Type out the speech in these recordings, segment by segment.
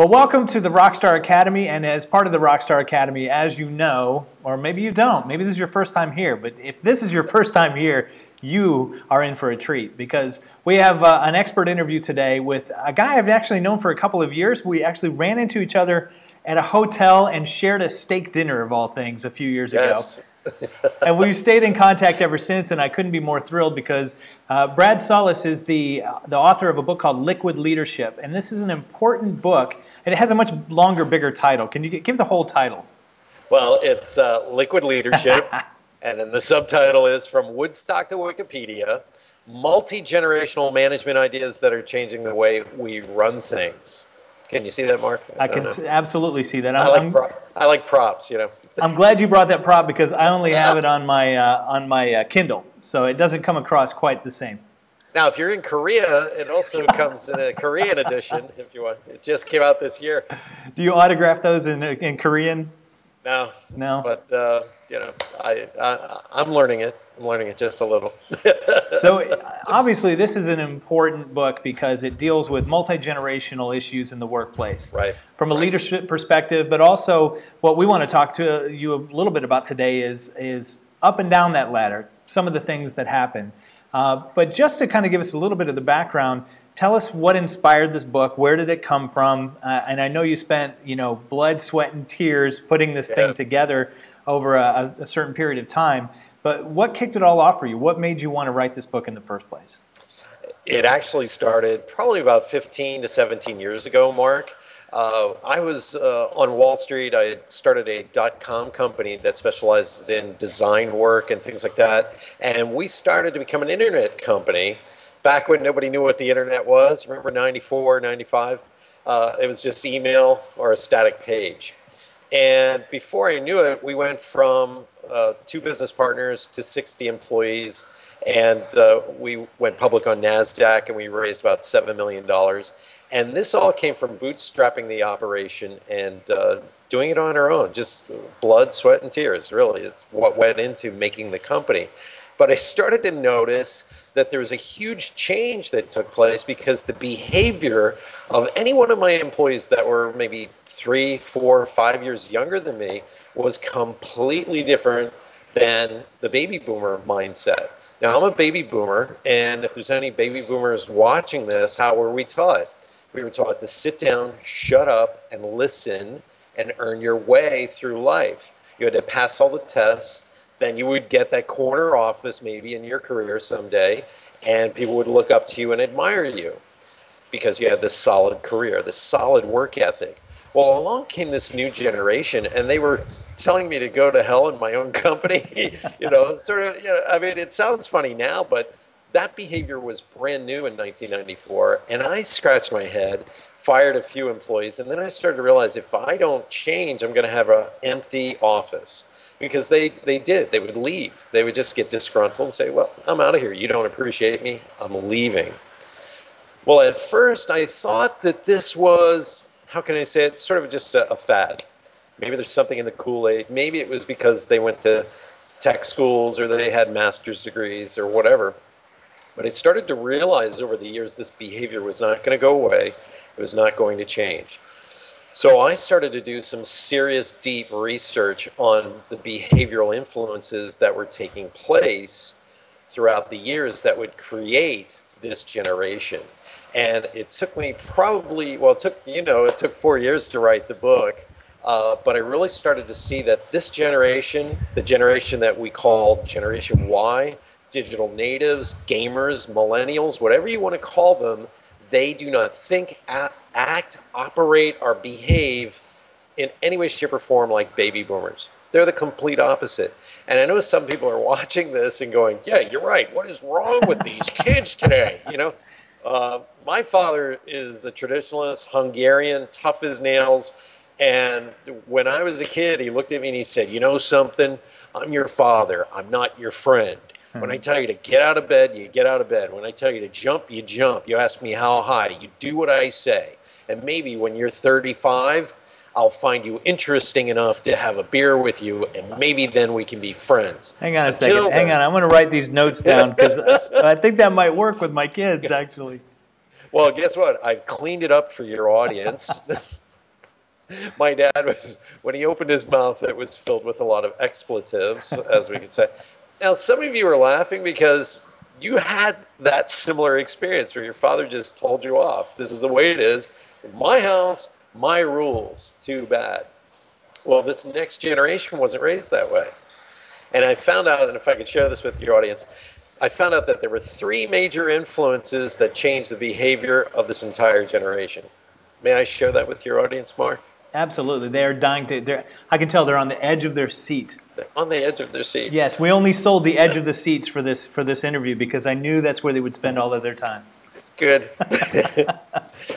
Well, welcome to the Rockstar Academy, and as part of the Rockstar Academy, as you know, or maybe you don't, maybe this is your first time here, but if this is your first time here, you are in for a treat because we have an expert interview today with a guy I've actually known for a couple of years. We actually ran into each other at a hotel and shared a steak dinner, of all things, a few years ago. And we've stayed in contact ever since, and I couldn't be more thrilled because Brad Szollose is the author of a book called Liquid Leadership, and this is an important book, and it has a much longer, bigger title. Can you give the whole title? Well, it's Liquid Leadership, and then the subtitle is From Woodstock to Wikipedia, Multi-Generational Management Ideas That Are Changing the Way We Run Things. Can you see that, Mark? I can absolutely see that. I like props, you know. I'm glad you brought that prop because I only have it on my Kindle, so it doesn't come across quite the same. Now, if you're in Korea, it also comes in a Korean edition, if you want. It just came out this year. Do you autograph those in Korean? No. No? But, you know, I'm learning it. I'm learning it just a little. So, obviously, this is an important book because it deals with multi-generational issues in the workplace. Right. From a leadership perspective, but also what we want to talk to you a little bit about today is up and down that ladder, some of the things that happen. But just to kind of give us a little bit of the background, tell us what inspired this book. Where did it come from? And I know you spent, blood, sweat, and tears putting this thing together over a certain period of time. But what kicked it all off for you? What made you want to write this book in the first place? It actually started probably about 15 to 17 years ago, Mark. I was on Wall Street. I had started a .com company that specializes in design work and things like that. And we started to become an internet company back when nobody knew what the internet was. Remember 94, 95? It was just email or a static page. And before I knew it, we went from 2 business partners to 60 employees. And we went public on NASDAQ, and we raised about $7 million. And this all came from bootstrapping the operation and doing it on our own, just blood, sweat, and tears, really. It's what went into making the company. But I started to notice that there was a huge change that took place because the behavior of any one of my employees that were maybe 3, 4, 5 years younger than me was completely different than the baby boomer mindset. Now, I'm a baby boomer, and if there's any baby boomers watching this, how were we taught? We were taught to sit down, shut up, and listen, and earn your way through life. You had to pass all the tests, then you would get that corner office maybe in your career someday, and people would look up to you and admire you because you had this solid career, this solid work ethic. Well, along came this new generation, and they were telling me to go to hell in my own company. I mean, it sounds funny now, but that behavior was brand new in 1994, and I scratched my head, fired a few employees, and then I started to realize if I don't change, I'm going to have an empty office. Because they did. They would leave. They would just get disgruntled and say, well, I'm out of here. You don't appreciate me. I'm leaving. Well, at first, I thought that this was, how can I say it, sort of just a fad. Maybe there's something in the Kool-Aid. Maybe it was because they went to tech schools or they had master's degrees or whatever. But I started to realize over the years this behavior was not going to go away. It was not going to change. So I started to do some serious, deep research on the behavioral influences that were taking place throughout the years that would create this generation. And it took me probably, well, it took 4 years to write the book. But I really started to see that this generation, the generation that we call Generation Y, digital natives, gamers, millennials, whatever you want to call them, they do not think, act, operate, or behave in any way, shape, or form like baby boomers. They're the complete opposite. And I know some people are watching this and going, yeah, you're right. What is wrong with these kids today? My father is a traditionalist, Hungarian, tough as nails. And when I was a kid, he looked at me and he said, you know something? I'm your father. I'm not your friend. When I tell you to get out of bed, you get out of bed. When I tell you to jump, you jump. You ask me how high, you do what I say. And maybe when you're 35, I'll find you interesting enough to have a beer with you, and maybe then we can be friends. Hang on a second. Hang on. I'm going to write these notes down because I think that might work with my kids, actually. Well, guess what? I've cleaned it up for your audience. My dad was, when he opened his mouth, it was filled with a lot of expletives, as we could say. Now, some of you are laughing because you had that similar experience where your father just told you off. This is the way it is. My house, my rules. Too bad. Well, this next generation wasn't raised that way. And I found out, and if I could share this with your audience, I found out that there were 3 major influences that changed the behavior of this entire generation. May I share that with your audience, Mark? Absolutely. They are dying to, I can tell they're on the edge of their seat. They're on the edge of their seat. Yes, we only sold the edge of the seats for this interview because I knew that's where they would spend all of their time. Good.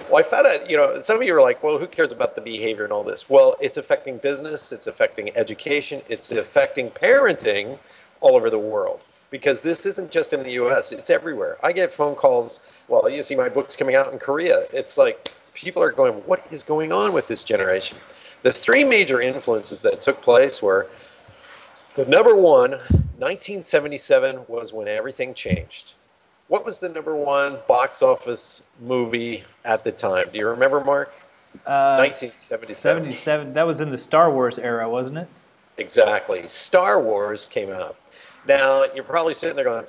Well, I found out, some of you are like, well, who cares about the behavior and all this? Well, it's affecting business, it's affecting education, it's affecting parenting all over the world. Because this isn't just in the US, it's everywhere. I get phone calls, well, you see my book's coming out in Korea. It's like, people are going, what is going on with this generation? The 3 major influences that took place were, the number one, 1977 was when everything changed. What was the number 1 box office movie at the time? Do you remember, Mark? 1977. 77. That was in the Star Wars era, wasn't it? Exactly. Star Wars came out. Now, you're probably sitting there going,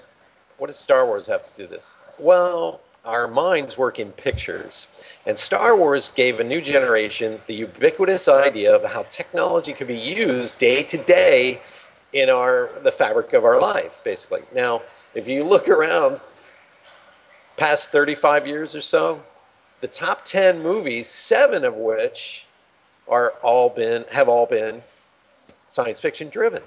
what does Star Wars have to do this? Well, our minds work in pictures. And Star Wars gave a new generation the ubiquitous idea of how technology could be used day to day in the fabric of our life, basically. Now, if you look around past 35 years or so, the top 10 movies, 7 of which have all been science fiction driven.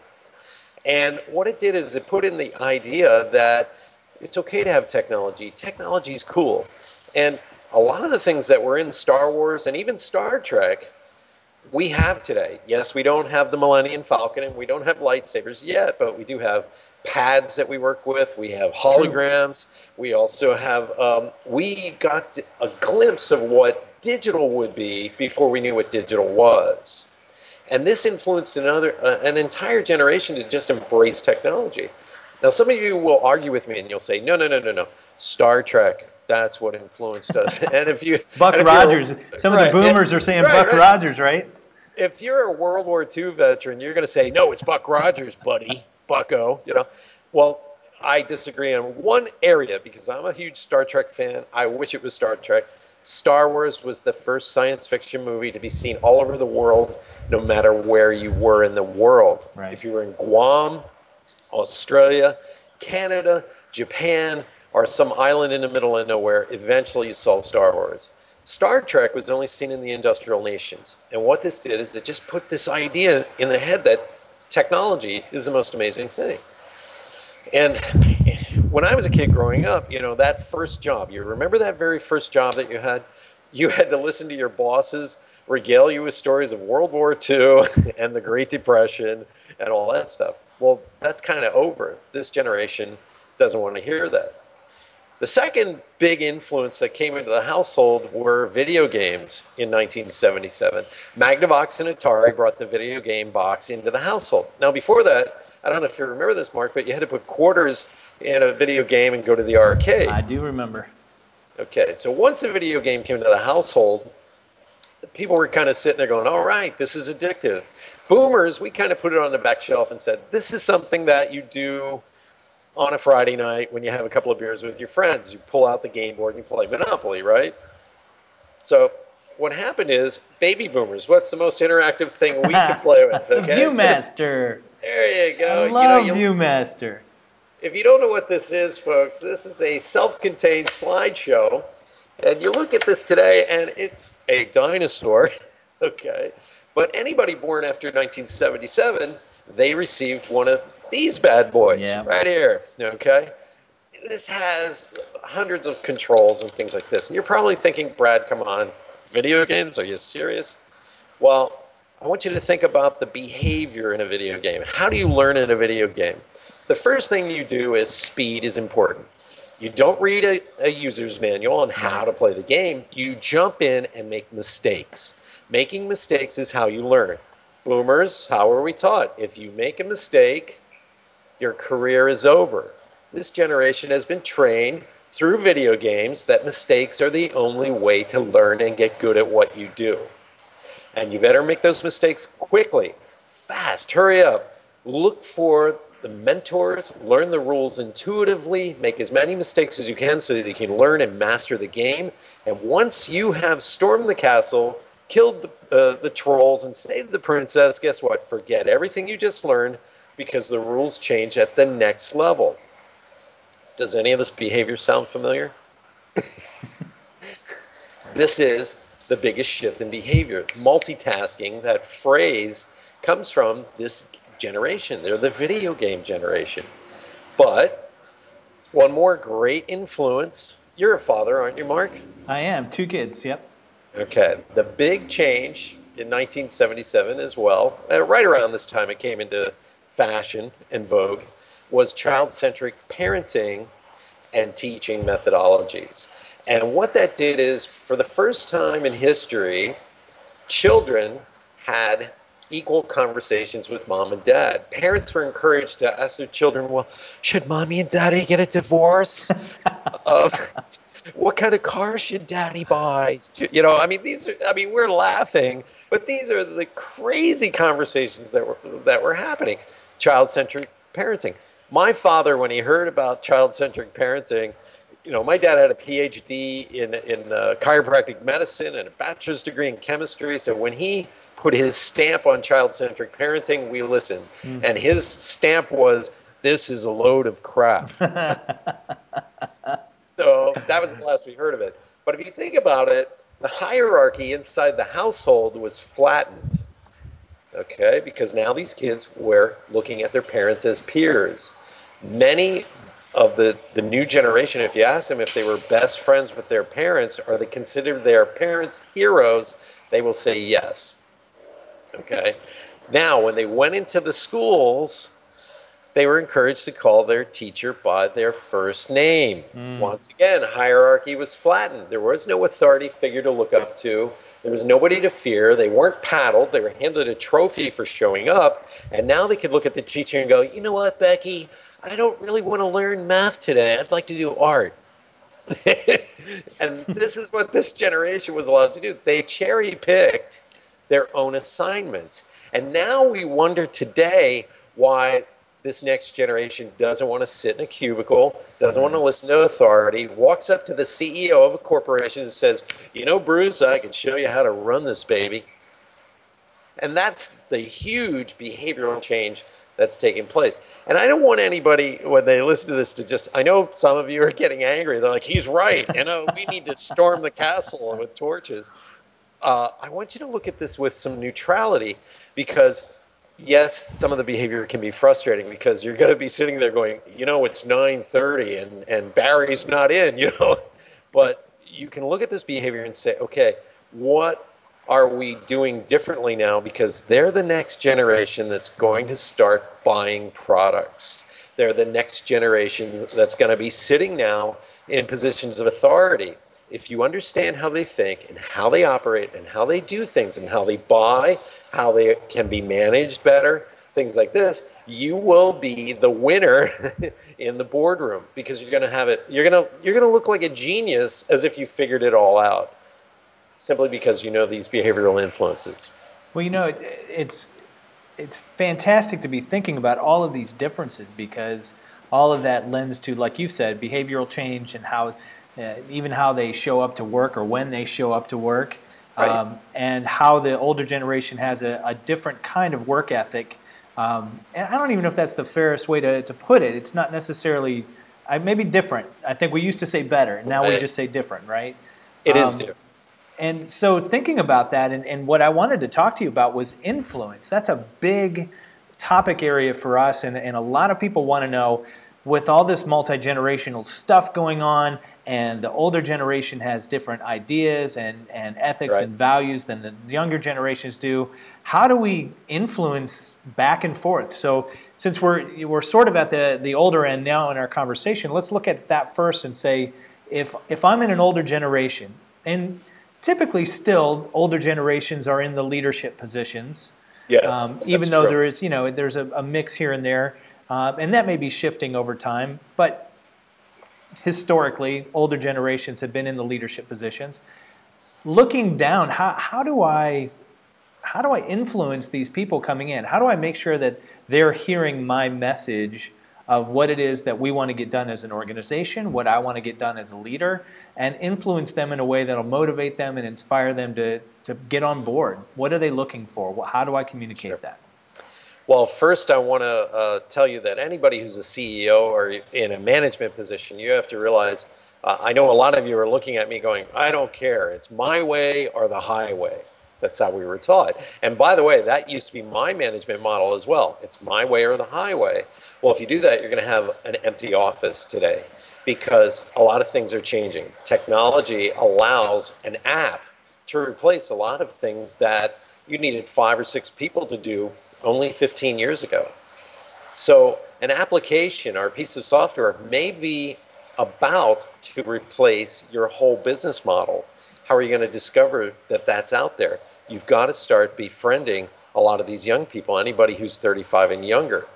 And what it did is it put in the idea that it's okay to have technology. Technology is cool. And a lot of the things that were in Star Wars and even Star Trek, we have today. Yes, we don't have the Millennium Falcon and we don't have lightsabers yet, but we do have pads that we work with. We have holograms. We also have, we got a glimpse of what digital would be before we knew what digital was. And this influenced an entire generation to just embrace technology. Now, some of you will argue with me and you'll say, no. Star Trek, that's what influenced us. And if you... Buck Rogers. Some of the boomers are saying Buck Rogers, right? If you're a World War II veteran, you're going to say, no, it's Buck Rogers, buddy. Bucko, Well, I disagree on one area because I'm a huge Star Trek fan. I wish it was Star Trek. Star Wars was the first science fiction movie to be seen all over the world, no matter where you were in the world. Right. If you were in Guam, Australia, Canada, Japan, or some island in the middle of nowhere, eventually you saw Star Wars. Star Trek was only seen in the industrial nations. And what this did is it just put this idea in the head that technology is the most amazing thing. And when I was a kid growing up, that first job, you remember that very first job that you had? You had to listen to your bosses regale you with stories of World War II and the Great Depression and all that stuff. Well, that's kind of over. This generation doesn't want to hear that. The second big influence that came into the household were video games in 1977. Magnavox and Atari brought the video game box into the household. Now, before that, I don't know if you remember this, Mark, but you had to put quarters in a video game and go to the arcade. I do remember. Okay, so once a video game came into the household, people were kind of sitting there going, all right, this is addictive. Boomers, we kind of put it on the back shelf and said, this is something that you do on a Friday night when you have a couple of beers with your friends. You pull out the game board and you play Monopoly, right? So what happened is, baby boomers, what's the most interactive thing we can play with? Okay? Viewmaster. There you go. I love Viewmaster. If you don't know what this is, folks, this is a self-contained slideshow. And you look at this today, and it's a dinosaur, okay? But anybody born after 1977, they received one of these bad boys right here, okay? This has hundreds of controls and things like this. And you're probably thinking, Brad, come on, video games? Are you serious? Well, I want you to think about the behavior in a video game. How do you learn in a video game? The first thing you do is speed is important. You don't read a user's manual on how to play the game. You jump in and make mistakes. Making mistakes is how you learn. Boomers, how are we taught? If you make a mistake, your career is over. This generation has been trained through video games that mistakes are the only way to learn and get good at what you do. And you better make those mistakes quickly, fast, hurry up. Look for the mentors, learn the rules intuitively, make as many mistakes as you can so that you can learn and master the game. And once you have stormed the castle, killed the trolls, and saved the princess, guess what? Forget everything you just learned because the rules change at the next level. Does any of this behavior sound familiar? This is the biggest shift in behavior. Multitasking, that phrase comes from this generation. They're the video game generation. But one more great influence. You're a father, aren't you, Mark? I am. 2 kids, yep. Okay. The big change in 1977 as well, right around this time it came into fashion and vogue, was child-centric parenting and teaching methodologies. And what that did is, for the first time in history, children had equal conversations with mom and dad. Parents were encouraged to ask their children, well, should mommy and daddy get a divorce? What kind of car should daddy buy? You know, I mean, we're laughing, but these are the crazy conversations that were happening. Child-centric parenting. My father, when he heard about child-centric parenting, you know, my dad had a PhD in chiropractic medicine and a bachelor's degree in chemistry. So when he put his stamp on child-centric parenting, we listened. And his stamp was, this is a load of crap. So that was the last we heard of it. But if you think about it, the hierarchy inside the household was flattened. Okay, because now these kids were looking at their parents as peers. Many of the new generation, if you ask them if they were best friends with their parents, or they considered their parents heroes, they will say yes. Okay. Now, when they went into the schools, they were encouraged to call their teacher by their first name. Once again, hierarchy was flattened. There was no authority figure to look up to. There was nobody to fear. They weren't paddled. They were handed a trophy for showing up. And now they could look at the teacher and go, you know what, Becky? I don't really want to learn math today. I'd like to do art. And this is what this generation was allowed to do. They cherry-picked their own assignments. And now we wonder today why this next generation doesn't want to sit in a cubicle, doesn't want to listen to authority, walks up to the CEO of a corporation and says, you know, Bruce, I can show you how to run this baby. And that's the huge behavioral change that's taking place. And I don't want anybody, when they listen to this, to just, I know some of you are getting angry. They're like, he's right. You know, we need to storm the castle with torches. I want you to look at this with some neutrality, because yes, some of the behavior can be frustrating, because you're going to be sitting there going, you know, it's 9:30 and Barry's not in, you know. But you can look at this behavior and say, okay, what are we doing differently now? Because they're the next generation that's going to start buying products. They're the next generation that's going to be sitting now in positions of authority. If you understand how they think and how they operate and how they do things and how they buy, how they can be managed better, things like this, you will be the winner in the boardroom, because you're going to have it. You're going to look like a genius, as if you figured it all out, simply because you know these behavioral influences. Well, you know, it's fantastic to be thinking about all of these differences, because all of that lends to, like you said, behavioral change, and how even how they show up to work, or when they show up to work, Right. And how the older generation has a different kind of work ethic. And I don't even know if that's the fairest way to put it. It's not necessarily, maybe different. I think we used to say better. Now we just say different, right? It is different. And so thinking about that, and what I wanted to talk to you about was influence. That's a big topic area for us, and a lot of people want to know, with all this multi-generational stuff going on, and the older generation has different ideas and ethics Right. and values than the younger generations do, how do we influence back and forth? So since we're sort of at the older end now in our conversation, let's look at that first and say, if I'm in an older generation, and typically still older generations are in the leadership positions, Yes, even that's though true. there is, you know, there's a mix here and there, and that may be shifting over time, but historically, older generations have been in the leadership positions. Looking down, how do I how do I influence these people coming in? How do I make sure that they're hearing my message of what it is that we want to get done as an organization, what I want to get done as a leader, and influence them in a way that'll motivate them and inspire them to get on board? What are they looking for? How do I communicate that? Well, first I want to tell you that anybody who's a CEO or in a management position, you have to realize, I know a lot of you are looking at me going, I don't care. It's my way or the highway. That's how we were taught. And by the way, that used to be my management model as well. It's my way or the highway. Well, if you do that, you're going to have an empty office today because a lot of things are changing. Technology allows an app to replace a lot of things that you needed 5 or 6 people to do only 15 years ago. So an application or a piece of software may be about to replace your whole business model. How are you going to discover that that's out there? You've got to start befriending a lot of these young people, anybody who's 35 and younger.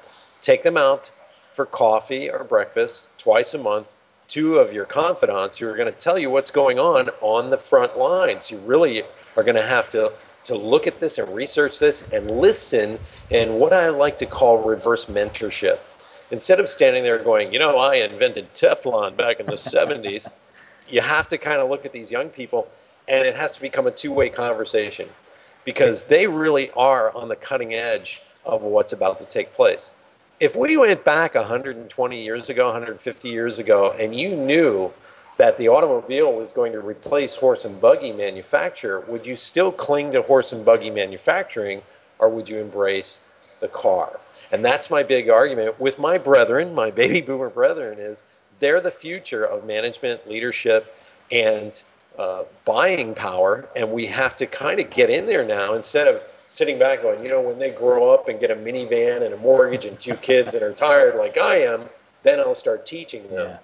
Take them out for coffee or breakfast twice a month. 2 of your confidants who are going to tell you what's going on the front lines. You really are going to have to look at this and research this and listen in what I like to call reverse mentorship. Instead of standing there going, you know, I invented Teflon back in the 70s, you have to kind of look at these young people, and it has to become a two-way conversation because they really are on the cutting edge of what's about to take place. If we went back 120 years ago, 150 years ago, and you knew that the automobile was going to replace horse and buggy manufacture, would you still cling to horse and buggy manufacturing, or would you embrace the car? And that's my big argument with my brethren, my baby boomer brethren, is they're the future of management, leadership, and buying power. And we have to kind of get in there now instead of sitting back going, you know, when they grow up and get a minivan and a mortgage and 2 kids and are tired like I am, then I'll start teaching them. Yeah.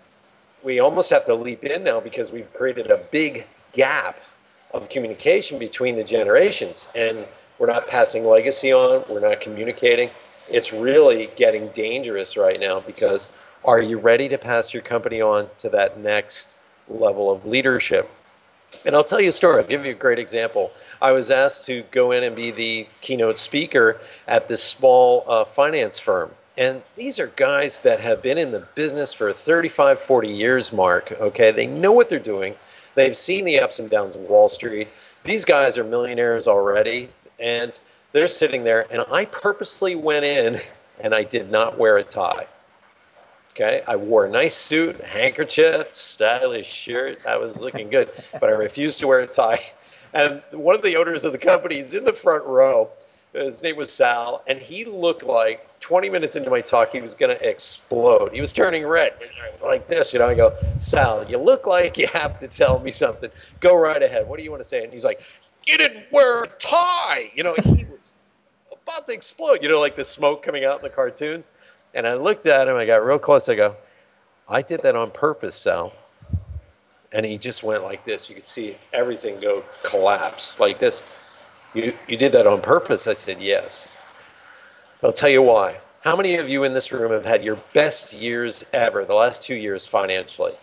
We almost have to leap in now because we've created a big gap of communication between the generations, and we're not passing legacy on, we're not communicating. It's really getting dangerous right now because are you ready to pass your company on to that next level of leadership? And I'll tell you a story. I'll give you a great example. I was asked to go in and be the keynote speaker at this small finance firm. And these are guys that have been in the business for 35, 40 years, Mark, okay? They know what they're doing. They've seen the ups and downs of Wall Street. These guys are millionaires already, and they're sitting there. And I purposely went in, and I did not wear a tie, okay? I wore a nice suit, a handkerchief, stylish shirt. I was looking good, but I refused to wear a tie. And one of the owners of the company is in the front row. His name was Sal, and he looked like 20 minutes into my talk, he was going to explode. He was turning red like this, you know. I go, Sal, you look like you have to tell me something. Go right ahead. What do you want to say? And he's like, you didn't wear a tie. You know, he was about to explode, you know, like the smoke coming out in the cartoons. And I looked at him, I got real close. I go, I did that on purpose, Sal. And he just went like this. You could see everything go collapse like this. You did that on purpose? I said, yes. I'll tell you why. How many of you in this room have had your best years ever, the last 2 years financially?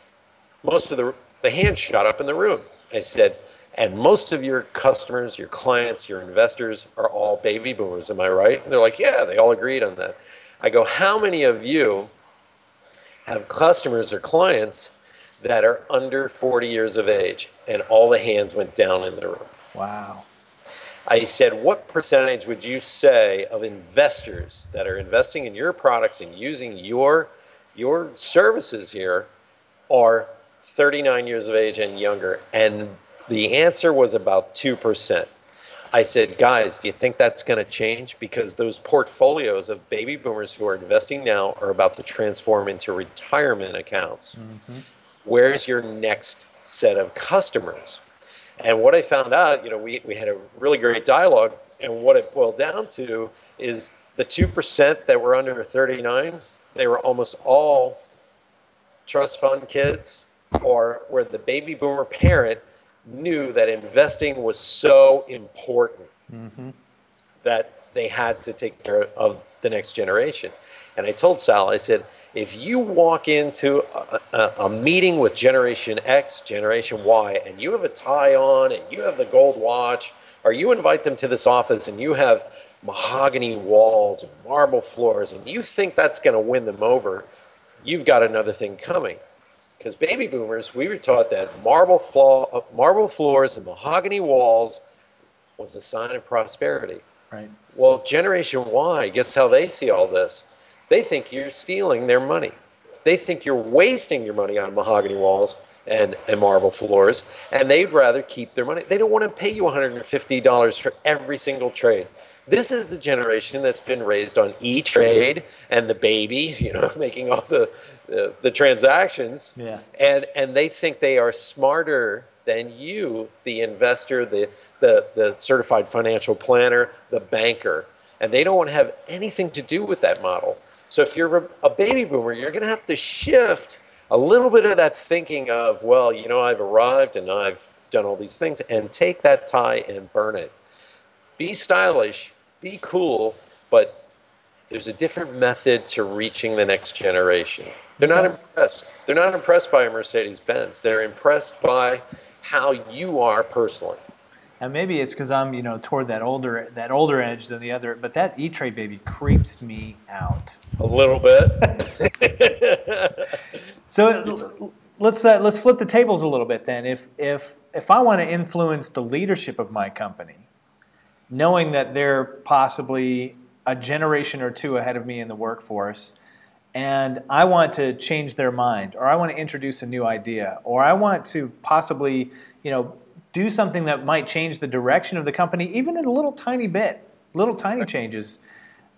Most of the hands shot up in the room. I said, and most of your customers, your clients, your investors are all baby boomers, am I right? And they're like, yeah, they all agreed on that. I go, how many of you have customers or clients that are under 40 years of age? And all the hands went down in the room. Wow. I said, what percentage would you say of investors that are investing in your products and using your services here are 39 years of age and younger? And the answer was about 2%. I said, guys, do you think that's going to change? Because those portfolios of baby boomers who are investing now are about to transform into retirement accounts. Mm-hmm. Where's your next set of customers? And what I found out, you know, we had a really great dialogue, and what it boiled down to is the 2% that were under 39, they were almost all trust fund kids, or where the baby boomer parent knew that investing was so important that they had to take care of the next generation. And I told Sal, I said, if you walk into a meeting with Generation X, Generation Y, and you have a tie on and you have the gold watch or you invite them to this office and you have mahogany walls and marble floors, and you think that's going to win them over, you've got another thing coming. Because baby boomers, we were taught that marble floors and mahogany walls was a sign of prosperity. Right. Well, Generation Y, guess how they see all this? They think you're stealing their money. They think you're wasting your money on mahogany walls and marble floors, and they'd rather keep their money. They don't want to pay you $150 for every single trade. This is the generation that's been raised on E-Trade and the baby, you know, making all the transactions. Yeah. And they think they are smarter than you, the investor, the certified financial planner, the banker. And they don't want to have anything to do with that model. So if you're a baby boomer, you're going to have to shift a little bit of that thinking of, well, you know, I've arrived and I've done all these things, and take that tie and burn it. Be stylish, be cool, but there's a different method to reaching the next generation. They're not impressed. They're not impressed by a Mercedes-Benz. They're impressed by how you are personally. And maybe it's because I'm, you know, toward that older edge than the other, but that E-Trade baby creeps me out. A little bit. So let's flip the tables a little bit then. If I want to influence the leadership of my company, knowing that they're possibly a generation or two ahead of me in the workforce, and I want to change their mind, or I want to introduce a new idea, or I want to possibly, you know, do something that might change the direction of the company, even in a little tiny bit, little tiny changes.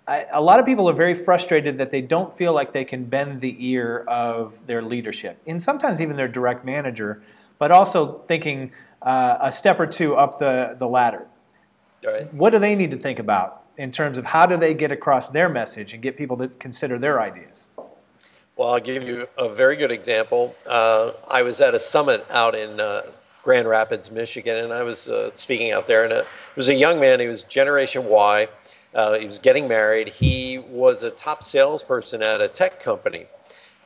A lot of people are very frustrated that they don't feel like they can bend the ear of their leadership, and sometimes even their direct manager, but also thinking a step or two up the ladder. Right. What do they need to think about in terms of how do they get across their message and get people to consider their ideas? Well, I'll give you a very good example. I was at a summit out in Grand Rapids, Michigan, and I was speaking out there, and it was a young man. He was Generation Y. He was getting married. He was a top salesperson at a tech company,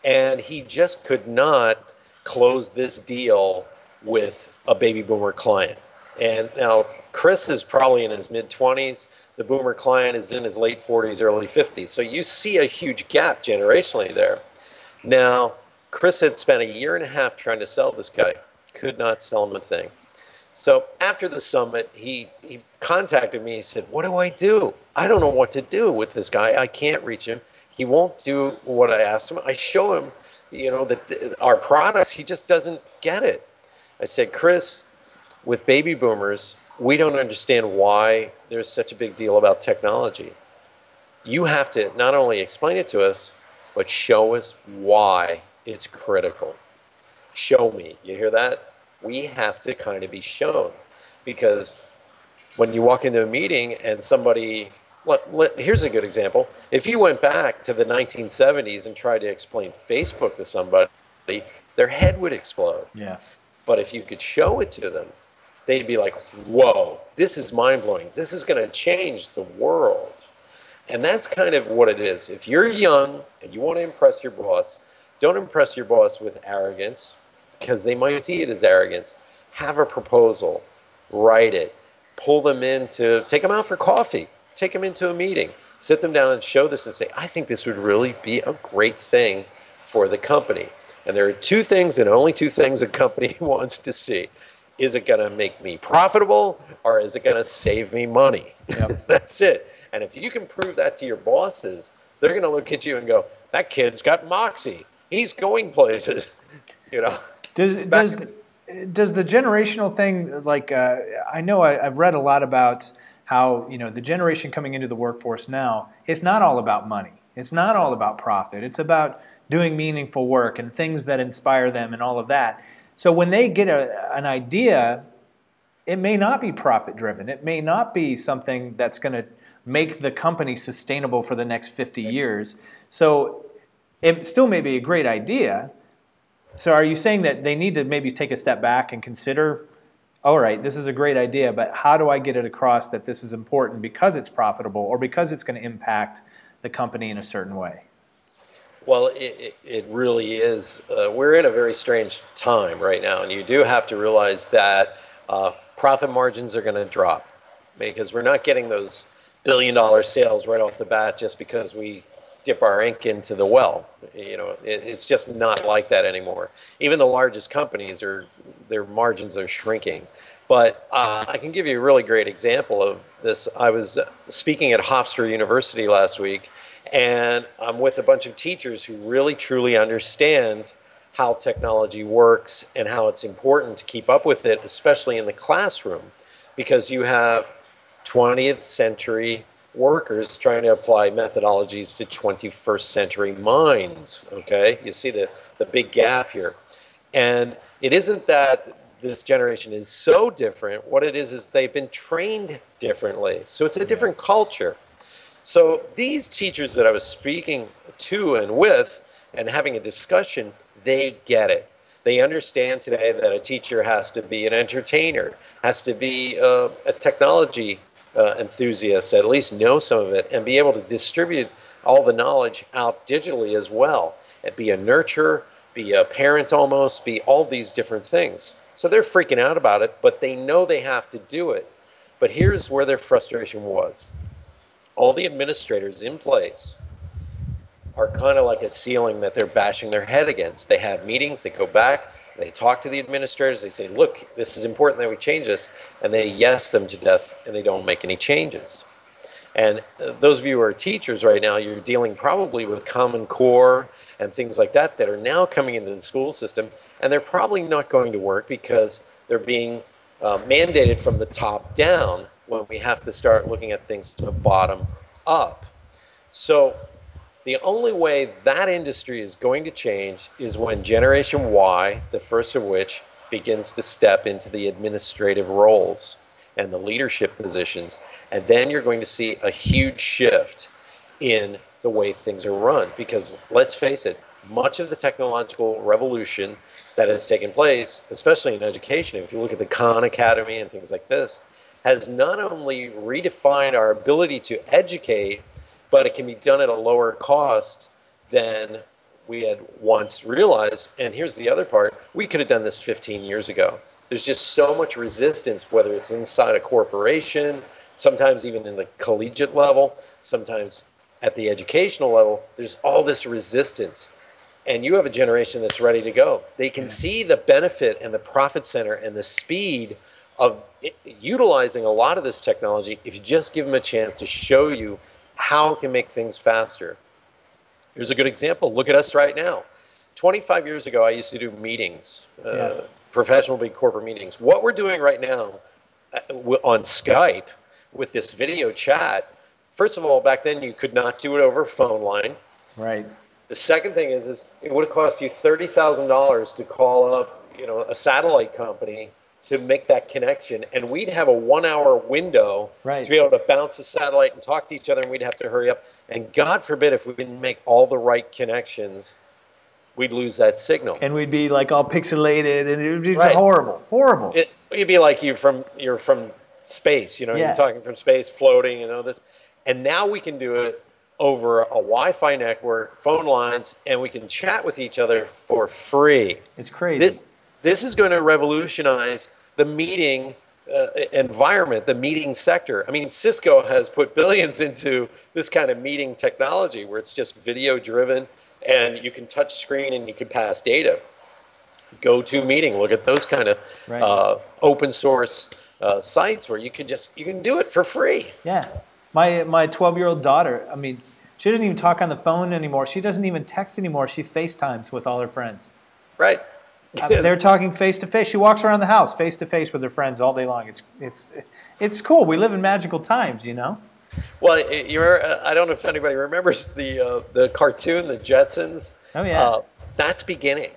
and he just could not close this deal with a baby boomer client. And now Chris is probably in his mid-20s. The boomer client is in his late 40s, early 50s. So you see a huge gap generationally there. Now, Chris had spent a year and a half trying to sell this guy. Could not sell him a thing. So after the summit, he contacted me. He said, what do I do? I don't know what to do with this guy. I can't reach him. He won't do what I asked him. I show him, you know, that our products, he just doesn't get it. I said, Chris, with baby boomers, we don't understand why there's such a big deal about technology. You have to not only explain it to us, but show us why it's critical. Show me. You hear that? We have to kind of be shown, because when you walk into a meeting and somebody, here's a good example. If you went back to the 1970s and tried to explain Facebook to somebody, their head would explode. Yeah. But if you could show it to them, they'd be like, whoa, this is mind-blowing. This is going to change the world. And that's kind of what it is. If you're young and you want to impress your boss, don't impress your boss with arrogance, because they might see it as arrogance. Have a proposal, write it, pull them in to take them out for coffee, take them into a meeting, sit them down and show this and say, I think this would really be a great thing for the company. And there are two things, and only two things a company wants to see. Is it going to make me profitable, or is it going to save me money? Yep. That's it. And if you can prove that to your bosses, they're going to look at you and go, that kid's got moxie. He's going places, you know. Does the generational thing, like, I know I've read a lot about how, you know, the generation coming into the workforce now, it's not all about money. It's not all about profit. It's about doing meaningful work and things that inspire them and all of that. So when they get an idea, it may not be profit driven. It may not be something that's going to make the company sustainable for the next 50 years. So it still may be a great idea. So are you saying that they need to maybe take a step back and consider, all right, this is a great idea, but how do I get it across that this is important because it's profitable or because it's going to impact the company in a certain way? Well, it really is. We're in a very strange time right now, and you do have to realize that profit margins are going to drop. because we're not getting those billion-dollar sales right off the bat just because we dip our ink into the well. You know, it's just not like that anymore. Even the largest companies their margins are shrinking. But I can give you a really great example of this. I was speaking at Hofstra University last week, and I'm with a bunch of teachers who really truly understand how technology works and how it's important to keep up with it, especially in the classroom, because you have 20th century workers trying to apply methodologies to 21st century minds. Okay, you see the big gap here. And it isn't that this generation is so different. What it is they've been trained differently. So it's a different culture. So these teachers that I was speaking to and with and having a discussion, they get it. They understand today that a teacher has to be an entertainer, has to be a technology enthusiast, at least know some of it, and be able to distribute all the knowledge out digitally as well, and be a nurturer, be a parent almost, be all these different things. So they're freaking out about it, but they know they have to do it. But here's where their frustration was. All the administrators in place are kind of like a ceiling that they're bashing their head against. They have meetings, they go back, they talk to the administrators, they say, look, this is important that we change this, and they yes them to death, and they don't make any changes. And those of you who are teachers right now, you're dealing probably with Common Core and things like that that are now coming into the school system, and they're probably not going to work because they're being mandated from the top down when we have to start looking at things from the bottom up. So the only way that industry is going to change is when Generation Y, the first of which, begins to step into the administrative roles and the leadership positions. And then you're going to see a huge shift in the way things are run. Because let's face it, much of the technological revolution that has taken place, especially in education, if you look at the Khan Academy and things like this, has not only redefined our ability to educate, but it can be done at a lower cost than we had once realized. And here's the other part. We could have done this 15 years ago. There's just so much resistance, whether it's inside a corporation, sometimes even in the collegiate level, sometimes at the educational level, there's all this resistance. And you have a generation that's ready to go. They can see the benefit and the profit center and the speed of utilizing a lot of this technology if you just give them a chance to show you how it can make things faster. Here's a good example. Look at us right now. 25 years ago, I used to do meetings, professional big corporate meetings. What we're doing right now on Skype with this video chat, first of all, back then you could not do it over a phone line. Right. The second thing is it would have cost you $30,000 to call up, a satellite company to make that connection, and we'd have a 1 hour window to be able to bounce the satellite and talk to each other, and we'd have to hurry up. And God forbid if we didn't make all the right connections, we'd lose that signal. And we'd be like all pixelated, and it would be horrible, horrible. It'd be like you're from space, you're talking from space, floating, and all this. And now we can do it over a Wi-Fi network, phone lines, and we can chat with each other for free. It's crazy. This is going to revolutionize the meeting environment, the meeting sector. I mean, Cisco has put billions into this kind of meeting technology where it's just video driven and you can touch screen and you can pass data. GoToMeeting, look at those kind of open source sites where you can do it for free. Yeah. My 12-year-old daughter, I mean, she doesn't even talk on the phone anymore. She doesn't even text anymore. She FaceTimes with all her friends. Right. They're talking face to face. She walks around the house face to face with her friends all day long. It's cool. We live in magical times, Well, I don't know if anybody remembers the cartoon, the Jetsons. Oh yeah. That's beginning,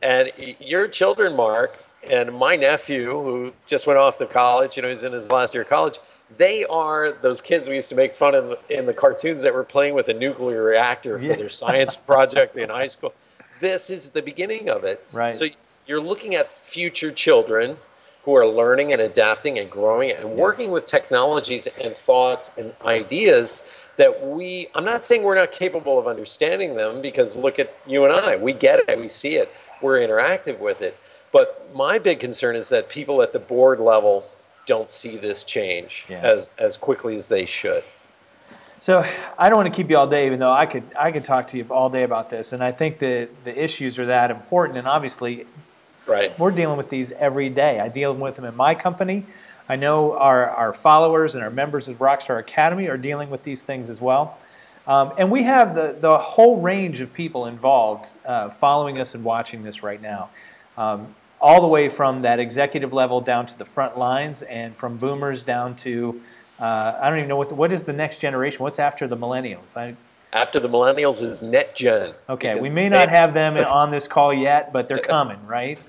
and your children, Mark, and my nephew, who just went off to college, he's in his last year of college. They are those kids we used to make fun of in the cartoons that were playing with a nuclear reactor for their science project in high school. This is the beginning of it. Right. So you're looking at future children who are learning and adapting and growing and working with technologies and thoughts and ideas that I'm not saying we're not capable of understanding them, because look at you and I, we get it, we see it, we're interactive with it. But my big concern is that people at the board level don't see this change Yeah. as quickly as they should. So I don't want to keep you all day, even though I could talk to you all day about this. And I think that the issues are that important. And obviously, Right. we're dealing with these every day. I deal with them in my company. I know our followers and our members of Rockstar Academy are dealing with these things as well. And we have the whole range of people involved following us and watching this right now. All the way from that executive level down to the front lines, and from boomers down to I don't even know what is the next generation. What's after the millennials? After the millennials is Net Gen. Okay, we may not have them on this call yet, but they're coming, right?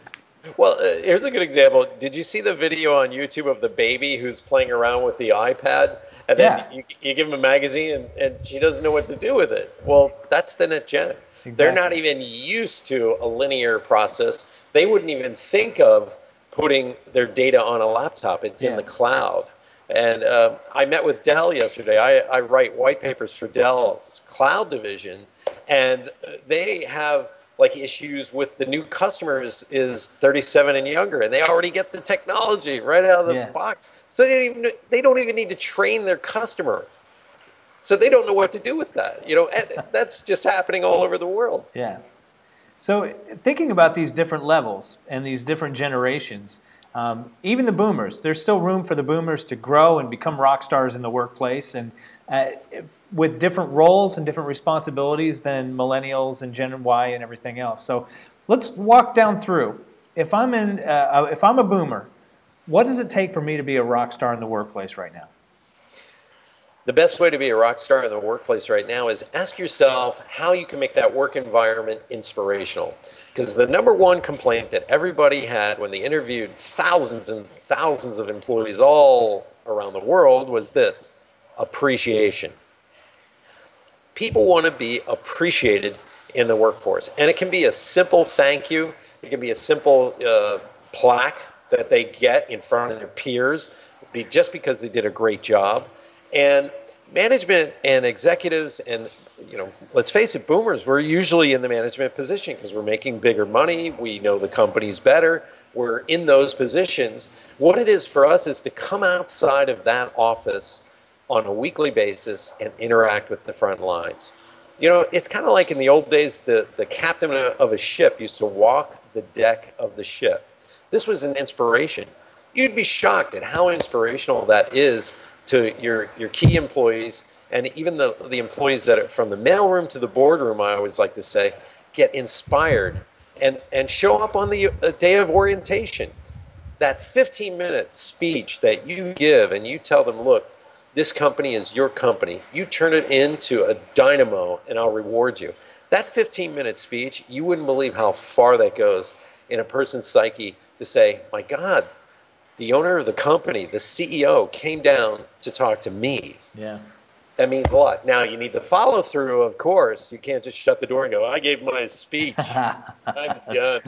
Well, here's a good example. Did you see the video on YouTube of the baby who's playing around with the iPad? And then you give him a magazine and she doesn't know what to do with it. Well, that's the Net Gen. Exactly. They're not even used to a linear process. They wouldn't even think of putting their data on a laptop. It's in the cloud. And I met with Dell yesterday. I write white papers for Dell's cloud division, and they have like issues with the new customers is 37 and younger, and they already get the technology right out of the box. So they don't even need to train their customer. So they don't know what to do with that. You know, and that's just happening all over the world. Yeah. So thinking about these different levels and these different generations, even the boomers, there's still room for the boomers to grow and become rock stars in the workplace, and with different roles and different responsibilities than millennials and Gen Y and everything else. So let's walk down through. If I'm a boomer, what does it take for me to be a rock star in the workplace right now? The best way to be a rock star in the workplace right now is ask yourself how you can make that work environment inspirational. Because the number one complaint that everybody had when they interviewed thousands and thousands of employees all around the world was this: appreciation. People want to be appreciated in the workforce. And it can be a simple thank you. It can be a simple plaque that they get in front of their peers just because they did a great job. And management and executives and, you know, let's face it, boomers, we're usually in the management position because we're making bigger money. We know the companies better. We're in those positions. What it is for us is to come outside of that office on a weekly basis and interact with the front lines. You know, it's kind of like in the old days, the captain of a ship used to walk the deck of the ship. This was an inspiration. You'd be shocked at how inspirational that is to your key employees, and even the employees that are from the mailroom to the boardroom. I always like to say, get inspired and show up on the day of orientation. That 15-minute speech that you give and you tell them, look, this company is your company. You turn it into a dynamo and I'll reward you. That 15-minute speech, you wouldn't believe how far that goes in a person's psyche to say, my God, the owner of the company, the CEO, came down to talk to me. Yeah. That means a lot. Now, you need the follow-through, of course. You can't just shut the door and go, I gave my speech. I'm done.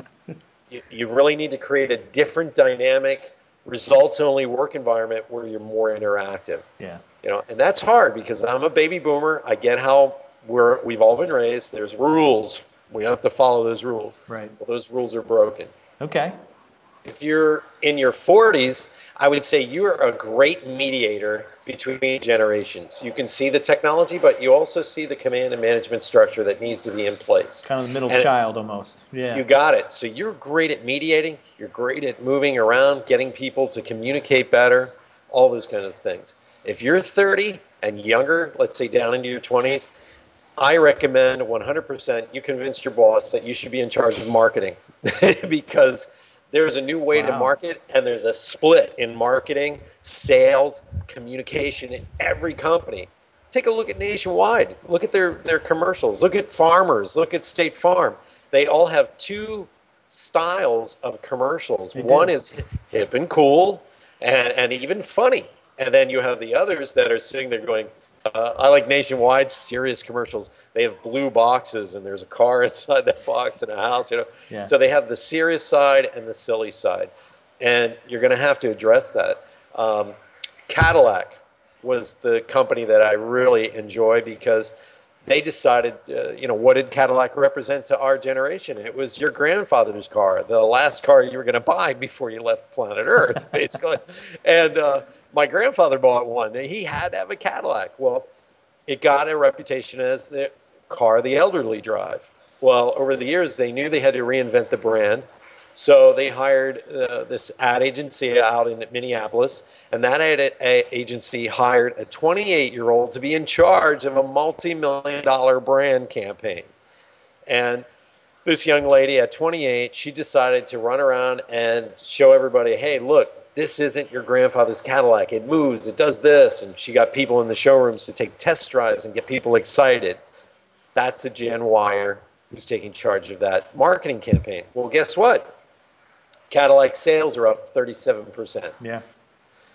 You really need to create a different dynamic, results-only work environment where you're more interactive. Yeah. You know, and that's hard because I'm a baby boomer. I get how we've all been raised. There's rules. We have to follow those rules. Right. Well, those rules are broken. Okay. If you're in your 40s, I would say you're a great mediator between generations. You can see the technology, but you also see the command and management structure that needs to be in place. Kind of the middle child almost. Yeah. You got it. So you're great at mediating. You're great at moving around, getting people to communicate better, all those kinds of things. If you're 30 and younger, let's say down into your 20s, I recommend 100% you convince your boss that you should be in charge of marketing because there's a new way to market, and there's a split in marketing, sales, communication in every company. Take a look at Nationwide. Look at their commercials. Look at Farmers. Look at State Farm. They all have two styles of commercials. One is hip and cool and even funny. And then you have the others that are sitting there going, I like Nationwide's serious commercials. They have blue boxes, and there's a car inside that box and a house, you know. Yeah. So they have the serious side and the silly side, and you're going to have to address that. Cadillac was the company that I really enjoy because they decided, what did Cadillac represent to our generation? It was your grandfather's car, the last car you were going to buy before you left planet Earth, basically. And my grandfather bought one. And he had to have a Cadillac. Well, it got a reputation as the car the elderly drive. Well, over the years, they knew they had to reinvent the brand. So they hired this ad agency out in Minneapolis, and that ad agency hired a 28-year-old to be in charge of a multi-million-dollar brand campaign. And this young lady at 28, she decided to run around and show everybody, hey, look, this isn't your grandfather's Cadillac. It moves, it does this. And she got people in the showrooms to take test drives and get people excited. That's a Gen Yer who's taking charge of that marketing campaign. Well, guess what? Cadillac sales are up 37%. Yeah.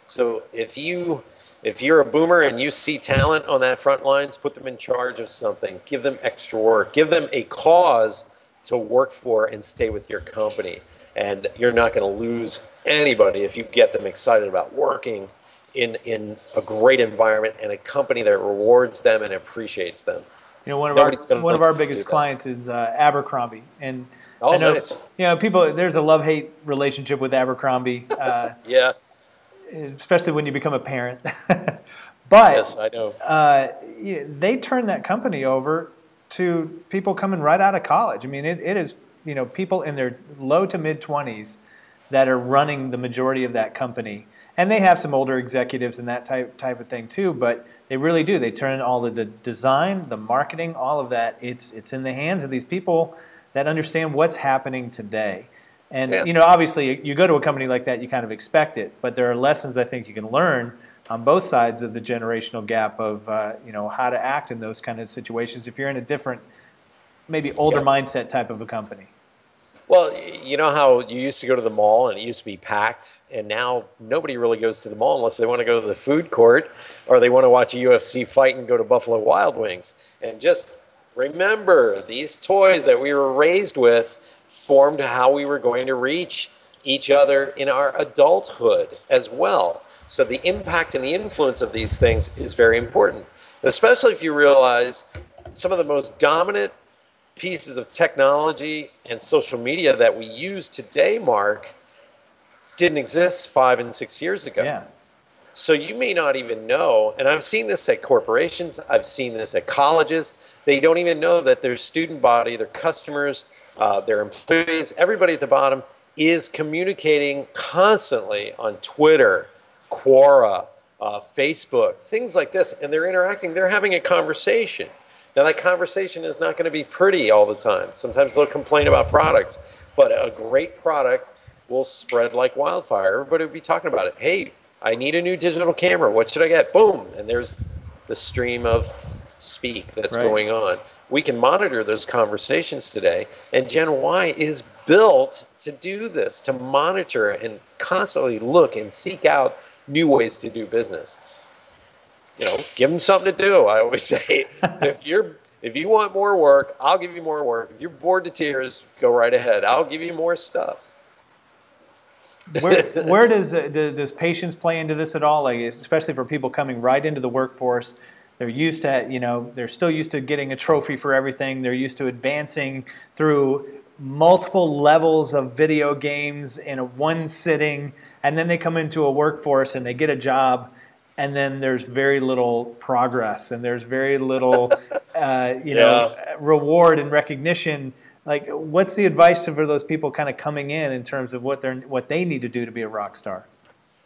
So if you're a boomer and you see talent on that front lines, put them in charge of something. Give them extra work. Give them a cause to work for and stay with your company. And you're not going to lose anybody if you get them excited about working in a great environment and a company that rewards them and appreciates them. One of our biggest clients is Abercrombie, and oh, I know, nice. People. There's a love-hate relationship with Abercrombie. Yeah. Especially when you become a parent. But yes, I know. They turned that company over to people coming right out of college. I mean, it is people in their low to mid 20s that are running the majority of that company, and they have some older executives and that type of thing too. But they really do. They turn all of the design, the marketing, all of that. It's in the hands of these people that understand what's happening today. And, obviously, you go to a company like that, you kind of expect it. But there are lessons I think you can learn on both sides of the generational gap of, how to act in those kind of situations if you're in a different, maybe older mindset type of a company. Well, you know how you used to go to the mall and it used to be packed, and now nobody really goes to the mall unless they want to go to the food court or they want to watch a UFC fight and go to Buffalo Wild Wings. And just remember, these toys that we were raised with formed how we were going to reach each other in our adulthood as well. So the impact and the influence of these things is very important, especially if you realize some of the most dominant pieces of technology and social media that we use today, Mark, didn't exist 5 and 6 years ago. Yeah. So you may not even know, and I've seen this at corporations, I've seen this at colleges, they don't even know that their student body, their customers, their employees, everybody at the bottom is communicating constantly on Twitter, Quora, Facebook, things like this, and they're interacting, they're having a conversation. Now, that conversation is not going to be pretty all the time. Sometimes they'll complain about products, but a great product will spread like wildfire. Everybody will be talking about it. Hey, I need a new digital camera. What should I get? Boom. And there's the stream of speak that's going on. We can monitor those conversations today, and Gen Y is built to do this, to monitor and constantly look and seek out new ways to do business. Give them something to do. I always say, if you want more work, I'll give you more work. If you're bored to tears, go right ahead. I'll give you more stuff. Where does patience play into this at all? Like, especially for people coming right into the workforce, they're used to, they're still used to getting a trophy for everything. They're used to advancing through multiple levels of video games in one sitting, and then they come into a workforce and they get a job. And then there's very little progress, and there's very little, reward and recognition. Like, what's the advice for those people kind of coming in terms of what they need to do to be a rock star?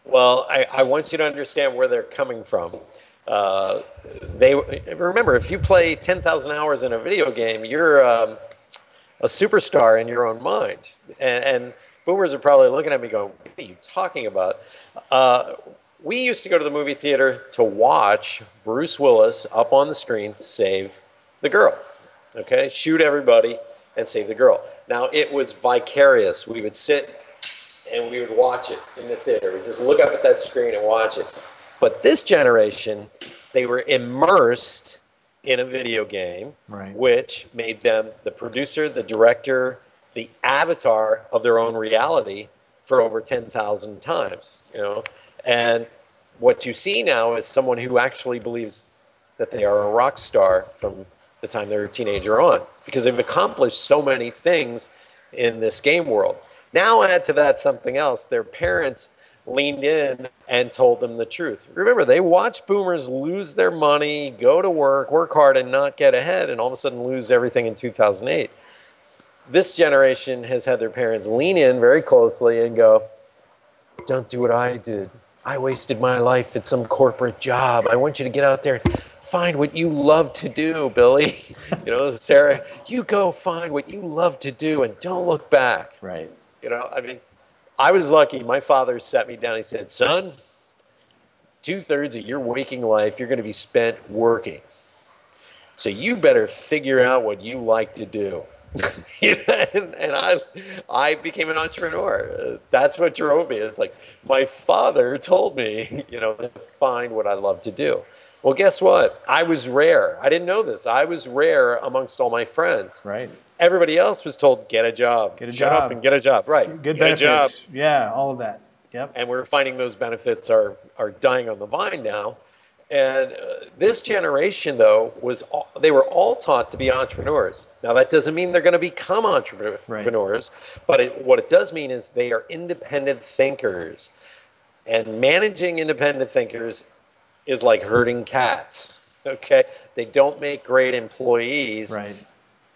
Well, I want you to understand where they're coming from. Remember, if you play 10,000 hours in a video game, you're a superstar in your own mind. And boomers are probably looking at me going, "What are you talking about?" We used to go to the movie theater to watch Bruce Willis up on the screen save the girl, okay? Shoot everybody and save the girl. Now, it was vicarious. We would sit and we would watch it in the theater. We'd just look up at that screen and watch it. But this generation, they were immersed in a video game, which made them the producer, the director, the avatar of their own reality for over 10,000 times, And what you see now is someone who actually believes that they are a rock star from the time they were a teenager on, because they've accomplished so many things in this game world. Now add to that something else. Their parents leaned in and told them the truth. Remember, they watched boomers lose their money, go to work hard, and not get ahead, and all of a sudden lose everything in 2008. This generation has had their parents lean in very closely and go, don't do what I did. I wasted my life at some corporate job. I want you to get out there and find what you love to do, Billy. You know, Sarah, you go find what you love to do and don't look back. Right. You know, I mean, I was lucky. My father sat me down. He said, son, 2/3 of your waking life, you're going to be spent working. So you better figure out what you like to do. and I became an entrepreneur. That's what drove me. It's like my father told me, you know, to find what I love to do. Well, guess what? I was rare. I didn't know this. I was rare amongst all my friends. Right. Everybody else was told, get a job. Get a Shut job. up and get a job. Right. Good get benefits. A job. Yeah, all of that. Yep. And we're finding those benefits are dying on the vine now. And this generation, though, they were all taught to be entrepreneurs. Now, that doesn't mean they're going to become entrepreneurs, right. But what it does mean is they are independent thinkers. And managing independent thinkers is like herding cats, okay? They don't make great employees. Right.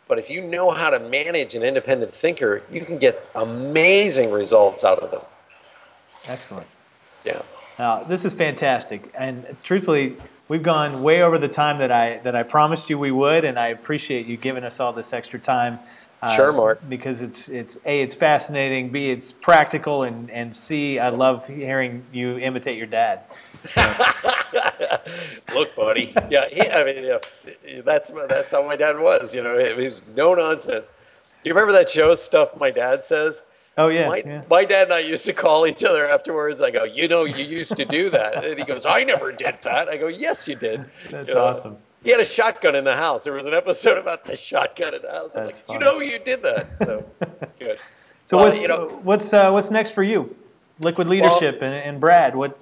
But if you know how to manage an independent thinker, you can get amazing results out of them. Excellent. Yeah. This is fantastic, and truthfully, we've gone way over the time that I promised you we would, and I appreciate you giving us all this extra time. Sure, Mark. Because it's A, it's fascinating, B, it's practical, and C, I love hearing you imitate your dad. So. Look, buddy. Yeah, that's how my dad was. You know, it was no nonsense. You remember that show, Stuff My Dad Says? Oh, yeah. My dad and I used to call each other afterwards. I go, you know, you used to do that. And he goes, I never did that. I go, yes, you did. That's awesome. He had a shotgun in the house. There was an episode about the shotgun in the house. I'm like, funny. you know, you did that. So, good. So what's next for you? Liquid Leadership and Brad, what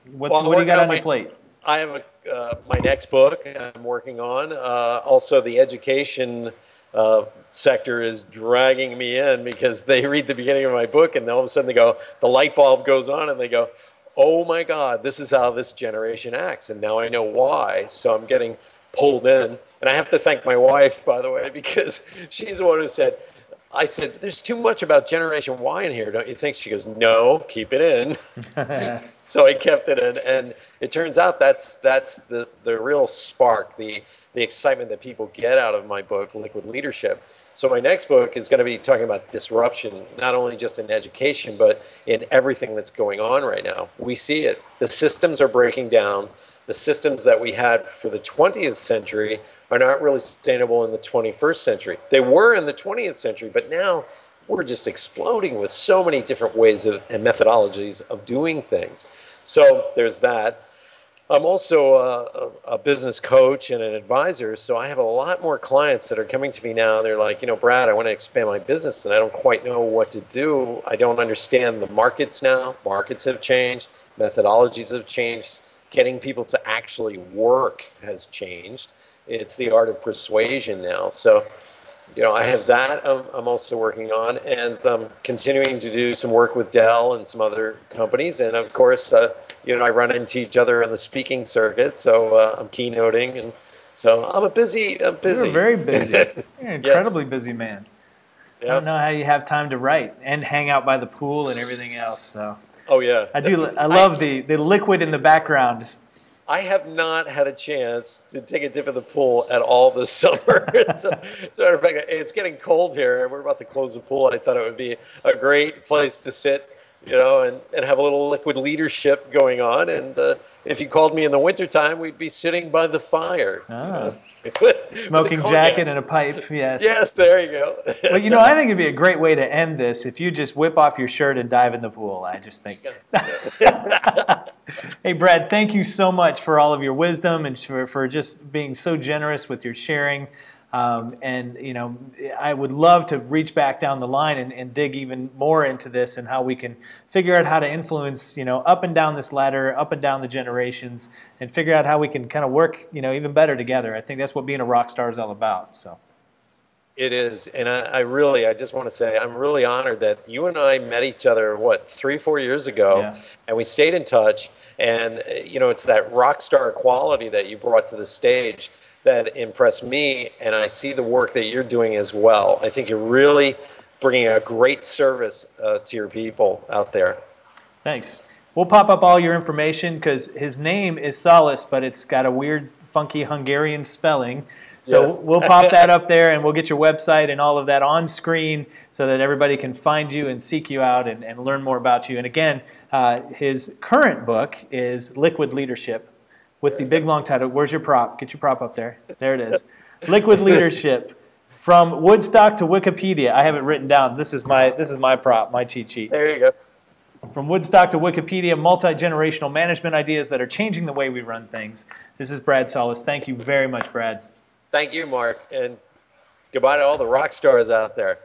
do you got on your plate? I have my next book I'm working on. Also, the education sector is dragging me in because they read the beginning of my book and all of a sudden they go, the light bulb goes on and they go, oh my God, this is how this generation acts. And now I know why. So I'm getting pulled in. And I have to thank my wife, by the way, because she's the one who said, I said, there's too much about Generation Y in here, don't you think? She goes, no, keep it in. So I kept it in. And it turns out that's the real spark, the excitement that people get out of my book, Liquid Leadership. So my next book is going to be talking about disruption, not only just in education, but in everything that's going on right now. We see it. The systems are breaking down. The systems that we had for the 20th century are not really sustainable in the 21st century. They were in the 20th century, but now we're just exploding with so many different ways and methodologies of doing things. So there's that. I'm also a business coach and an advisor, so I have a lot more clients that are coming to me now, and they're like, you know, Brad, I want to expand my business, and I don't quite know what to do. I don't understand the markets now. Markets have changed. Methodologies have changed. Getting people to actually work has changed. It's the art of persuasion now. So, you know, I have that I'm also working on, and continuing to do some work with Dell and some other companies. And of course, you know, I run into each other on the speaking circuit, so I'm keynoting, and so I'm busy. You're very busy. You're an incredibly busy man. Yeah. I don't know how you have time to write and hang out by the pool and everything else. So. Oh yeah. I love the liquid in the background. I have not had a chance to take a dip in the pool at all this summer. So, as a matter of fact, it's getting cold here, and we're about to close the pool. I thought it would be a great place to sit, you know, and have a little liquid leadership going on. And if you called me in the wintertime, we'd be sitting by the fire. Ah. Smoking jacket and a pipe, yes. Yes, there you go. Well, you know, I think it'd be a great way to end this if you just whip off your shirt and dive in the pool. I just think. Hey, Brad, thank you so much for all of your wisdom and for just being so generous with your sharing. And you know, I would love to reach back down the line and dig even more into this and how we can figure out how to influence, you know, up and down this ladder, up and down the generations, and figure out how we can kind of work, you know, even better together. I think that's what being a rock star is all about. So. It is, and I just want to say I'm really honored that you and I met each other, what, 3, 4 years ago, Yeah. and we stayed in touch. And you know, it's that rock star quality that you brought to the stage that impressed me, and I see the work that you're doing as well. I think you're really bringing a great service to your people out there. Thanks. We'll pop up all your information because his name is Szollose, but it's got a weird, funky Hungarian spelling. So Yes. we'll pop that up there, and we'll get your website and all of that on screen so that everybody can find you and seek you out and learn more about you. And again, his current book is Liquid Leadership with the big long title. Where's your prop? Get your prop up there. There it is. Liquid Leadership, from Woodstock to Wikipedia. I have it written down. This is my prop, my cheat sheet. There you go. From Woodstock to Wikipedia, multi-generational management ideas that are changing the way we run things. This is Brad Szollose. Thank you very much, Brad. Thank you, Mark, and goodbye to all the rock stars out there.